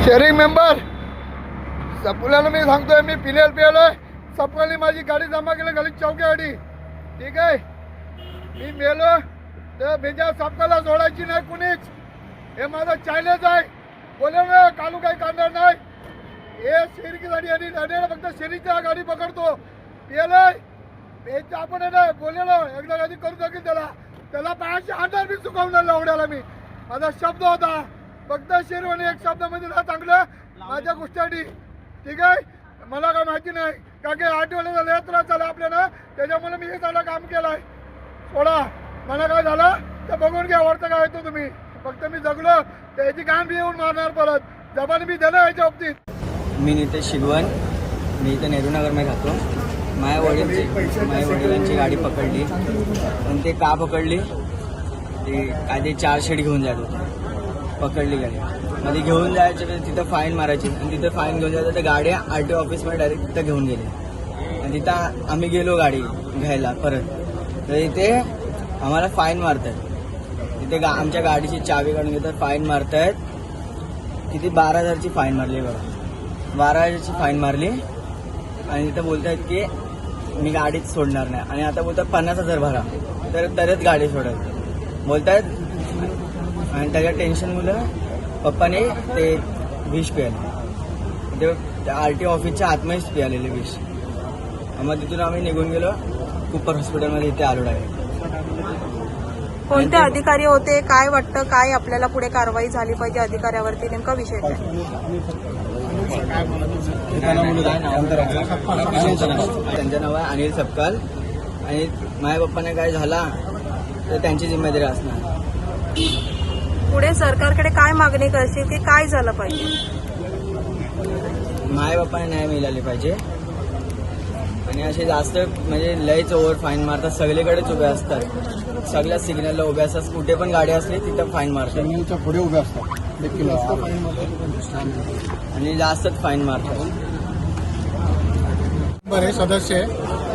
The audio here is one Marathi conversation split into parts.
शेअरिंग मेंबर सपुल्याला मी सांगतोय, मी पिलेलोय. सपकाली माझी गाडी जमा केली खाली चौक्यावाडी. ठीक आहे, मी मेलो तर बेजा सपकाला सोडायची नाही कुणीच. हे माझं चॅलेंज आहे. बोले ना कालू काही काढणार नाही. हे शेरीची गाडी आणि फक्त शेरीची गाडी पकडतो. पिलोय बेचा आपण नाही बोलेलो एकदा कधी करू शकील त्याला पायाचे आधार मी चुकवणार लावण्याला. मी माझा शब्द होता फक्त शेरवानी एक शब्दामध्ये ना चांगलं माझ्या गोष्टीसाठी. ठीक आहे, मला काय माहिती नाही का की आठवड्याचा लय त्रास झाला आपल्याला, त्याच्यामुळे मी हे सगळं काम केलंय. सोडा, मला काय झालं तर बघून घ्या. वाटतं काय येतो तुम्ही, फक्त मी जगलो त्याची काम बी येऊन मारणार परत. जबान मी दिलं याच्या बाबतीत. मी नितेश शिगवण, मी इथं नेहरूनगरमध्ये राहतो. माझ्या वडिलांची गाडी पकडली. पण ते का पकडली ते काय ते 4 शीट घेऊन जायचं होतं. पकडली गाडी मध्ये घेऊन जायचं तर तिथं फाईन मारायची आणि तिथं फाईन घेऊन जायचं तर गाड्या RTO ऑफिसमध्ये डायरेक्ट तिथं घेऊन गेले. आणि तिथं आम्ही गेलो गाडी घ्यायला परत, तर इथे आम्हाला फाईन मारत आहेत. तिथे आमच्या गाडीची चावी काढून घेतात, फाईन मारत आहेत. किती 12,000ची फाईन मारली बघा. 12,000ची फाईन मारली आणि तिथं बोलत आहेत की मी गाडीच सोडणार नाही. आणि आता बोलतात 50,000 भरा तरच गाडी सोडायची बोलत आहेत. आणि त्याच्या टेन्शनमुळं पप्पाने ते विष पियाले. ते RTO ऑफिसच्या आतमध्येच पियालेले विष. मग तिथून आम्ही निघून गेलो कुपर हॉस्पिटलमध्ये. इथे आलो डायरेक्ट. कोणते अधिकारी होते, काय वाटतं, काय आपल्याला पुढे कारवाई झाली पाहिजे अधिकाऱ्यावरती, नेमका विषय काय? त्यांचं नाव आहे अनिल सपकाल. आणि माझ्या पप्पाने काय झाला तर त्यांची जिम्मेदारी असणार. पुढे सरकारकडे काय मागणी करशील की काय झालं पाहिजे? माझ्या बाप्पाने न्याय मिळाले पाहिजे. आणि असे जास्त म्हणजे लयच ओव्हर फाईन मारतात. सगळीकडेच उभे असतात, सगळ्या सिग्नलला उभे असतात. कुठे पण गाडी असली तिथं फाईन मारतात. पुढे उभे असतात आणि जास्तच फाईन मारतात. बरे सदस्य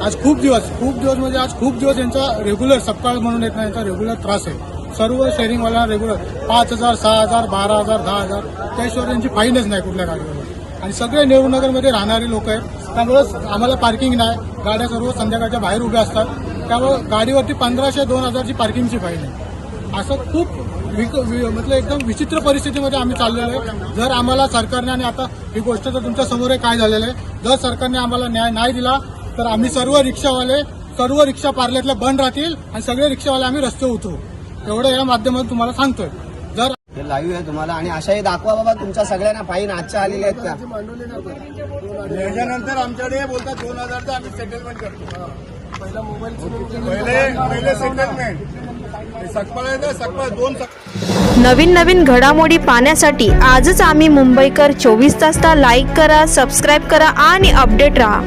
आज खूप दिवस म्हणजे आज खूप दिवस यांचा रेग्युलर सपकाळ म्हणून येत नाही, यांचा रेग्युलर त्रास आहे. सर्व शेअरिंगवाला रेग्युलर 5,000, 6,000, 12,000, 10,000 त्याशिवाय त्यांची फाईनच नाही कुठल्या गाडीवर. आणि सगळे नेहरूनगरमध्ये राहणारे लोक आहेत, त्यामुळे आम्हाला पार्किंग नाही. गाड्या सर्व संध्याकाळच्या बाहेर उभ्या असतात, त्यामुळे गाडीवरती 1,500, 2,000ची पार्किंगची फाईन आहे. असं खूप मतलब एकदम विचित्र परिस्थितीमध्ये आम्ही चाललेलो आहे. जर आम्हाला सरकारने, आणि आता ही गोष्ट तर तुमच्या समोर आहे काय झालेलं आहे, जर सरकारने आम्हाला न्याय नाही दिला तर आम्ही सर्व रिक्षा पार्ल्यातल्या बंद राहतील आणि सगळे रिक्षावाले आम्ही रस्ते उतरू. एवढं या माध्यमातून तुम्हाला सांगतोय. जर लाईव्ह आहे तुम्हाला आणि अशाही दाखवा बाबा तुमच्या सगळ्यांना फाईन आजच्या आलेल्या आहेत का. त्याच्यानंतर आमच्याकडे बोलतात 2,000चं आम्ही सेटलमेंट करतो. पहिले सेटलमेंट सकपाळ 2. नवीन घडामोडी पाहण्यासाठी आजच आम्ही मुंबईकर 24 तासला लाईक करा, सबस्क्राईब करा आणि अपडेट राहा.